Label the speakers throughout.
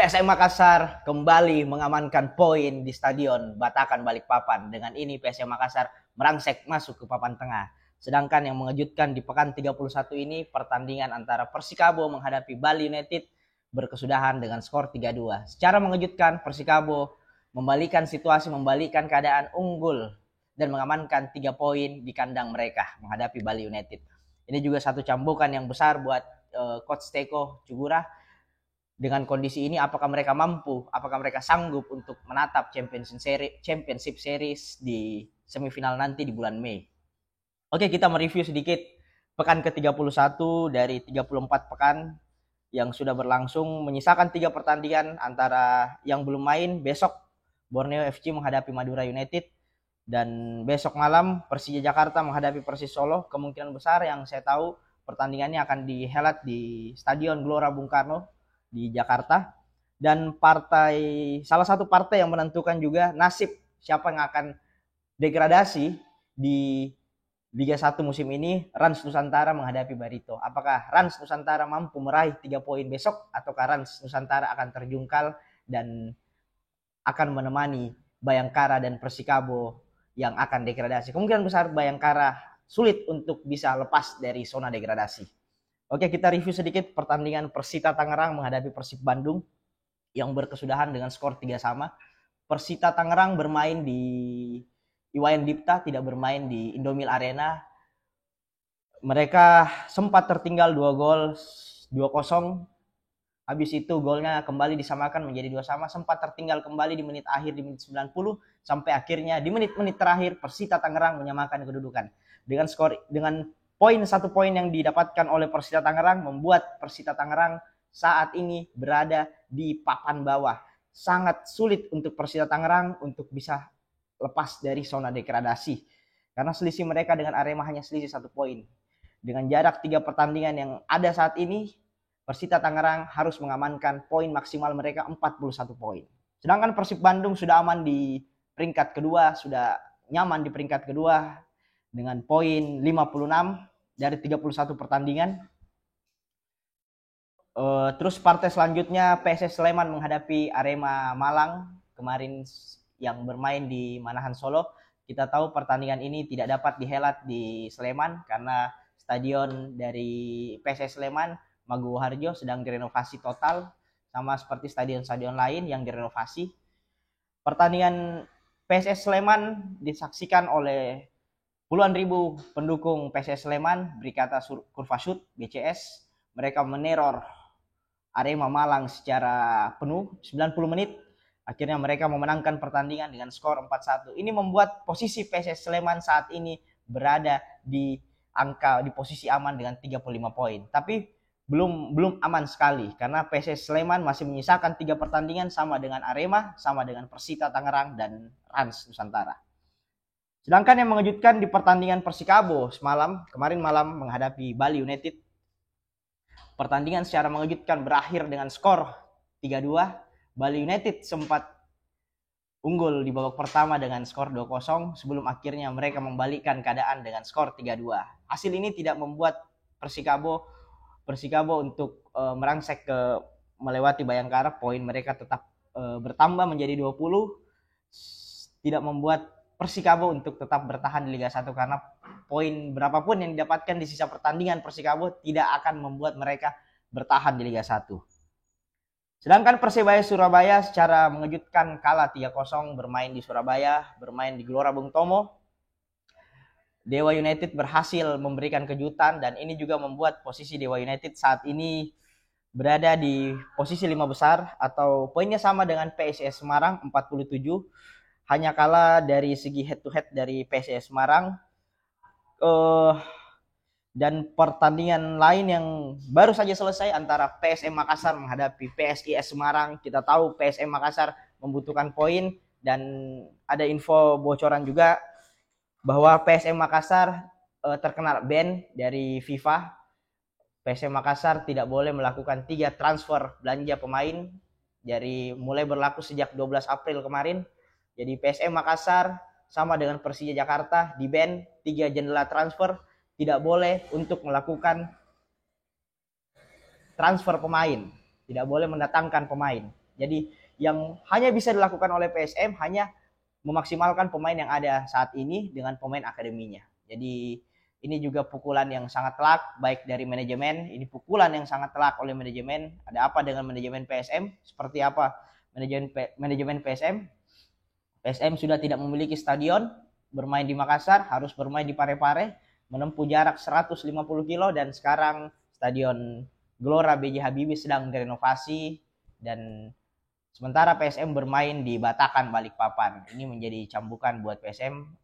Speaker 1: PSM Makassar kembali mengamankan poin di Stadion Batakan Balikpapan. Dengan ini PSM Makassar merangsek masuk ke papan tengah. Sedangkan yang mengejutkan di pekan 31 ini pertandingan antara Persikabo menghadapi Bali United berkesudahan dengan skor 3-2. Secara mengejutkan Persikabo membalikan situasi, membalikan keadaan unggul dan mengamankan 3 poin di kandang mereka menghadapi Bali United. Ini juga satu cambukan yang besar buat Coach Teko Cugura. Dengan kondisi ini, apakah mereka mampu, apakah mereka sanggup untuk menatap Championship Series di semifinal nanti di bulan Mei. Oke, kita mereview sedikit pekan ke-31 dari 34 pekan yang sudah berlangsung, menyisakan 3 pertandingan antara yang belum main. Besok Borneo FC menghadapi Madura United, dan besok malam Persija Jakarta menghadapi Persis Solo. Kemungkinan besar yang saya tahu pertandingannya akan dihelat di Stadion Gelora Bung Karno di Jakarta. Dan salah satu partai yang menentukan juga nasib siapa yang akan degradasi di Liga 1 musim ini, Rans Nusantara menghadapi Barito. Apakah Rans Nusantara mampu meraih 3 poin besok, ataukah Rans Nusantara akan terjungkal dan akan menemani Bayangkara dan Persikabo yang akan degradasi? Kemungkinan besar Bayangkara sulit untuk bisa lepas dari zona degradasi. Oke, kita review sedikit pertandingan Persita Tangerang menghadapi Persib Bandung yang berkesudahan dengan skor 3-3. Persita Tangerang bermain di Iwayan Dipta, tidak bermain di Indomil Arena. Mereka sempat tertinggal 2 gol, 2-0. Habis itu golnya kembali disamakan menjadi 2-2, sempat tertinggal kembali di menit akhir di menit 90, sampai akhirnya di menit-menit terakhir Persita Tangerang menyamakan kedudukan. Dengan poin 1 poin yang didapatkan oleh Persita Tangerang membuat Persita Tangerang saat ini berada di papan bawah. Sangat sulit untuk Persita Tangerang untuk bisa lepas dari zona degradasi, karena selisih mereka dengan Arema hanya selisih 1 poin. Dengan jarak 3 pertandingan yang ada saat ini, Persita Tangerang harus mengamankan poin maksimal mereka 41 poin. Sedangkan Persib Bandung sudah aman di peringkat kedua, sudah nyaman di peringkat kedua dengan poin 56 dari 31 pertandingan. Terus partai selanjutnya PSS Sleman menghadapi Arema Malang kemarin yang bermain di Manahan Solo. Kita tahu pertandingan ini tidak dapat dihelat di Sleman karena stadion dari PSS Sleman, Maguwo Harjo, sedang direnovasi total, sama seperti stadion-stadion lain yang direnovasi. Pertandingan PSS Sleman disaksikan oleh puluhan ribu pendukung PSS Sleman, Brigata Kurva Shoot, BCS. Mereka meneror Arema Malang secara penuh 90 menit. Akhirnya mereka memenangkan pertandingan dengan skor 4-1. Ini membuat posisi PSS Sleman saat ini berada di posisi aman dengan 35 poin. Tapi belum aman sekali, karena PSS Sleman masih menyisakan 3 pertandingan sama dengan Arema, sama dengan Persita Tangerang dan Rans Nusantara. Sedangkan yang mengejutkan di pertandingan Persikabo kemarin malam menghadapi Bali United, pertandingan secara mengejutkan berakhir dengan skor 3-2. Bali United sempat unggul di babak pertama dengan skor 2-0 sebelum akhirnya mereka membalikkan keadaan dengan skor 3-2. Hasil ini tidak membuat Persikabo untuk merangsek ke melewati Bayangkara. Poin mereka tetap bertambah menjadi 20. Tidak membuat Persikabo untuk tetap bertahan di Liga 1, karena poin berapapun yang didapatkan di sisa pertandingan Persikabo tidak akan membuat mereka bertahan di Liga 1. Sedangkan Persebaya Surabaya secara mengejutkan kalah 3-0 bermain di Surabaya, bermain di Gelora Bung Tomo. Dewa United berhasil memberikan kejutan, dan ini juga membuat posisi Dewa United saat ini berada di posisi 5 besar atau poinnya sama dengan PSIS Semarang 47. Hanya kalah dari segi head to head dari PSIS Semarang. Dan pertandingan lain yang baru saja selesai antara PSM Makassar menghadapi PSIS Semarang. Kita tahu PSM Makassar membutuhkan poin, dan ada info bocoran juga bahwa PSM Makassar terkena ban dari FIFA. PSM Makassar tidak boleh melakukan 3 transfer belanja pemain dari mulai berlaku sejak 12 April kemarin. Jadi PSM Makassar sama dengan Persija Jakarta di ban 3 jendela transfer, tidak boleh untuk melakukan transfer pemain, tidak boleh mendatangkan pemain. Jadi yang hanya bisa dilakukan oleh PSM hanya memaksimalkan pemain yang ada saat ini dengan pemain akademinya. Jadi ini juga pukulan yang sangat telak baik dari manajemen. Ini pukulan yang sangat telak oleh manajemen. Ada apa dengan manajemen PSM? Seperti apa manajemen PSM? PSM sudah tidak memiliki stadion, bermain di Makassar, harus bermain di Parepare, menempuh jarak 150 kilo, dan sekarang stadion Gelora B.J. Habibie sedang direnovasi, dan sementara PSM bermain di Batakan Balikpapan. Ini menjadi cambukan buat PSM.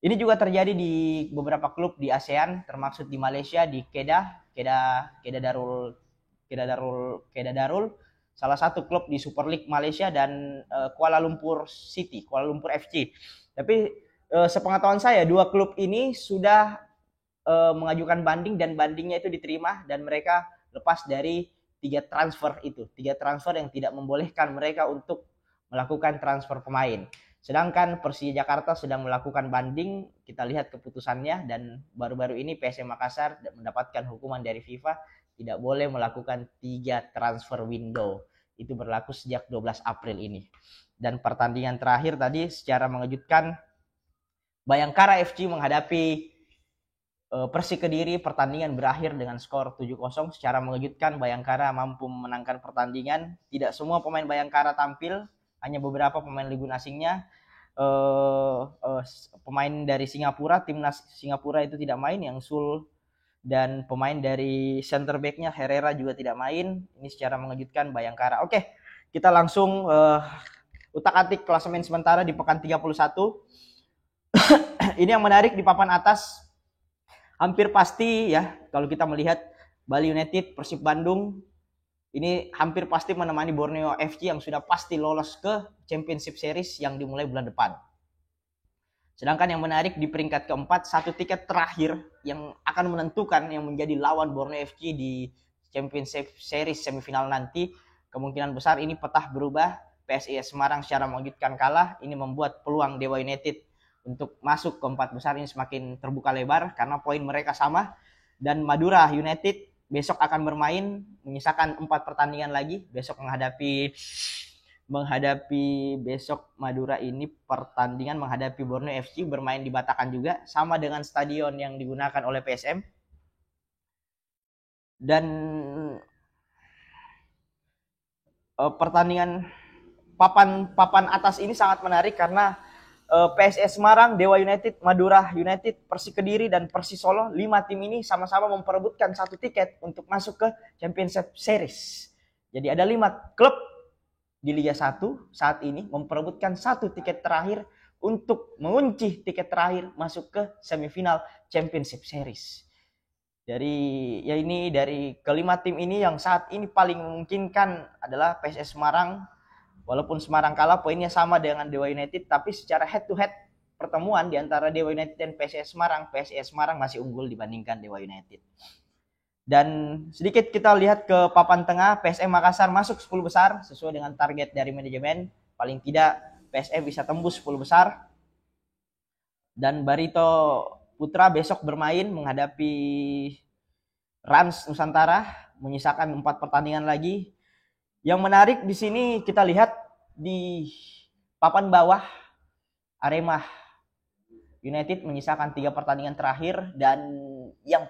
Speaker 1: Ini juga terjadi di beberapa klub di ASEAN, termasuk di Malaysia, di Kedah Darul, salah satu klub di Super League Malaysia, dan Kuala Lumpur FC. Tapi sepengetahuan saya, dua klub ini sudah mengajukan banding, dan bandingnya itu diterima, dan mereka lepas dari 3 transfer yang tidak membolehkan mereka untuk melakukan transfer pemain. Sedangkan Persija Jakarta sedang melakukan banding, kita lihat keputusannya, dan baru-baru ini PSM Makassar mendapatkan hukuman dari FIFA tidak boleh melakukan 3 transfer window. Itu berlaku sejak 12 April ini. Dan pertandingan terakhir tadi secara mengejutkan, Bayangkara FC menghadapi Persik Kediri. Pertandingan berakhir dengan skor 7-0. Secara mengejutkan, Bayangkara mampu memenangkan pertandingan. Tidak semua pemain Bayangkara tampil, hanya beberapa pemain ligun asingnya. Pemain dari Singapura, timnas Singapura itu tidak main, yang Sul, dan pemain dari center back-nya Herrera juga tidak main. Ini secara mengejutkan Bayangkara. Oke, kita langsung utak-atik klasemen sementara di pekan 31. Ini yang menarik di papan atas. Hampir pasti ya, kalau kita melihat Bali United, Persib Bandung, ini hampir pasti menemani Borneo FC yang sudah pasti lolos ke Championship Series yang dimulai bulan depan. Sedangkan yang menarik di peringkat keempat, 1 tiket terakhir yang akan menentukan yang menjadi lawan Borneo FC di Championship Series semifinal nanti. Kemungkinan besar ini petah berubah. PSIS Semarang secara mengejutkan kalah. Ini membuat peluang Dewa United untuk masuk ke 4 besar ini semakin terbuka lebar karena poin mereka sama. Dan Madura United besok akan bermain, menyisakan 4 pertandingan lagi. Besok menghadapi besok Madura ini pertandingan menghadapi Borneo FC, bermain di Batakan juga, sama dengan stadion yang digunakan oleh PSM. Dan pertandingan papan atas ini sangat menarik karena PSIS Semarang, Dewa United, Madura United, Persik Kediri, dan Persis Solo, 5 tim ini sama-sama memperebutkan 1 tiket untuk masuk ke Championship Series. Jadi ada 5 klub di Liga 1 saat ini memperebutkan 1 tiket terakhir untuk mengunci tiket terakhir masuk ke semifinal Championship Series. Dari kelima tim ini yang saat ini paling memungkinkan adalah PSIS Semarang. Walaupun Semarang kalah, poinnya sama dengan Dewa United, tapi secara head to head pertemuan di antara Dewa United dan PSIS Semarang masih unggul dibandingkan Dewa United. Dan sedikit kita lihat ke papan tengah, PSM Makassar masuk 10 besar sesuai dengan target dari manajemen. Paling tidak PSM bisa tembus 10 besar. Dan Barito Putra besok bermain menghadapi Rans Nusantara, menyisakan 4 pertandingan lagi. Yang menarik di sini kita lihat di papan bawah, Arema United menyisakan 3 pertandingan terakhir, dan yang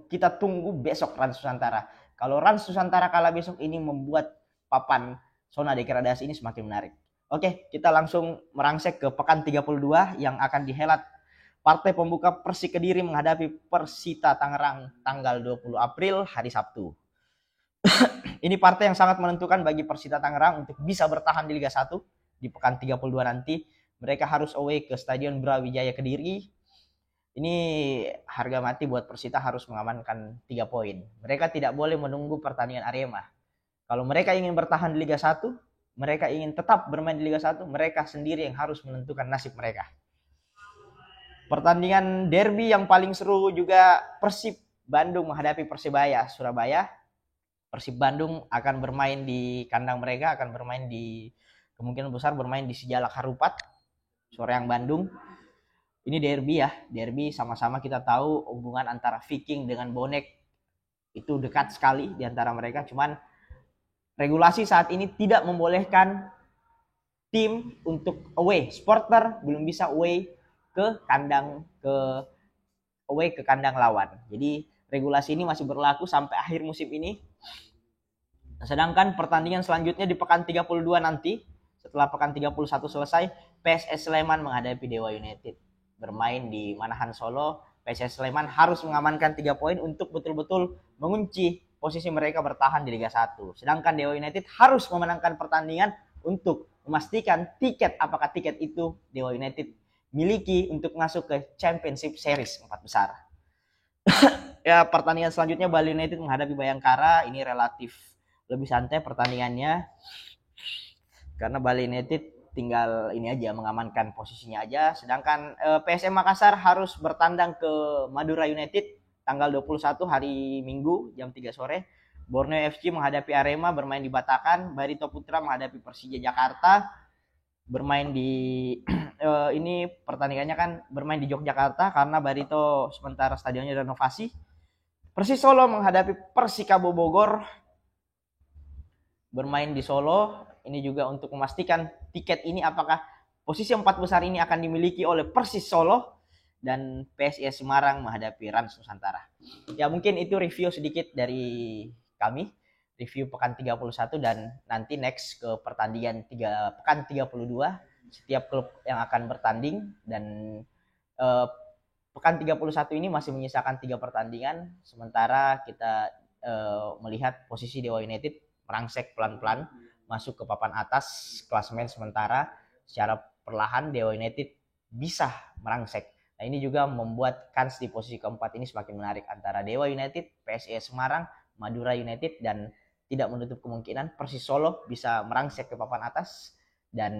Speaker 1: kita tunggu besok Rans Nusantara. Kalau Rans Nusantara kalah besok, ini membuat papan zona degradasi ini semakin menarik. Oke, kita langsung merangsek ke pekan 32 yang akan dihelat. Partai pembuka Persik Kediri menghadapi Persita Tangerang tanggal 20 April hari Sabtu. Ini partai yang sangat menentukan bagi Persita Tangerang untuk bisa bertahan di Liga 1 di pekan 32 nanti. Mereka harus away ke Stadion Brawijaya Kediri. Ini harga mati buat Persita, harus mengamankan 3 poin. Mereka tidak boleh menunggu pertandingan Arema. Kalau mereka ingin bertahan di Liga 1, mereka ingin tetap bermain di Liga 1, mereka sendiri yang harus menentukan nasib mereka. Pertandingan derby yang paling seru juga, Persib Bandung menghadapi Persebaya Surabaya. Persib Bandung akan bermain di kandang mereka, akan bermain di, kemungkinan besar bermain di Sijalak Harupat, Soreang Bandung. Ini derby ya, derby sama-sama kita tahu hubungan antara Viking dengan Bonek. Itu dekat sekali di antara mereka. Cuman regulasi saat ini tidak membolehkan tim untuk away. Supporter belum bisa away ke kandang lawan. Jadi regulasi ini masih berlaku sampai akhir musim ini. Sedangkan pertandingan selanjutnya di pekan 32 nanti, setelah pekan 31 selesai, PSS Sleman menghadapi Dewa United. Bermain di Manahan Solo, PSS Sleman harus mengamankan 3 poin untuk betul-betul mengunci posisi mereka bertahan di Liga 1. Sedangkan Dewa United harus memenangkan pertandingan untuk memastikan tiket, apakah tiket itu Dewa United miliki untuk masuk ke Championship Series 4 besar. Ya, pertandingan selanjutnya Bali United menghadapi Bayangkara. Ini relatif lebih santai pertandingannya karena Bali United tinggal ini aja mengamankan posisinya aja. Sedangkan PSM Makassar harus bertandang ke Madura United tanggal 21 hari Minggu jam 3 sore. Borneo FC menghadapi Arema bermain di Batakan. Barito Putra menghadapi Persija Jakarta bermain di ini pertandingannya kan bermain di Yogyakarta karena Barito sementara stadionnya renovasi. Persis Solo menghadapi Persikabo Bogor bermain di Solo. Ini juga untuk memastikan tiket ini apakah posisi 4 besar ini akan dimiliki oleh Persis Solo dan PSIS Semarang menghadapi Rans Nusantara. Ya mungkin itu review sedikit dari kami, review pekan 31 dan nanti next ke pertandingan pekan 32 setiap klub yang akan bertanding dan pekan 31 ini masih menyisakan 3 pertandingan sementara kita melihat posisi Dewa United merangsek pelan-pelan masuk ke papan atas klasemen sementara secara perlahan Dewa United bisa merangsek. Nah ini juga membuat kans di posisi keempat ini semakin menarik antara Dewa United, PSIS Semarang, Madura United dan tidak menutup kemungkinan Persis Solo bisa merangsek ke papan atas dan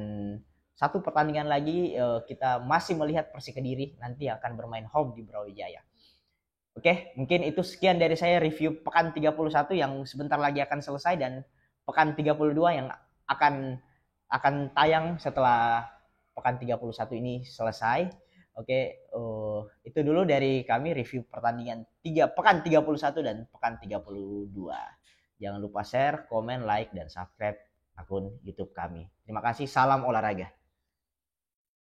Speaker 1: satu pertandingan lagi kita masih melihat Persik Kediri nanti akan bermain home di Brawijaya. Oke, mungkin itu sekian dari saya review pekan 31 yang sebentar lagi akan selesai dan pekan 32 yang akan tayang setelah pekan 31 ini selesai. Oke, itu dulu dari kami review pertandingan pekan 31 dan pekan 32. Jangan lupa share, komen, like, dan subscribe akun YouTube kami. Terima kasih, salam olahraga.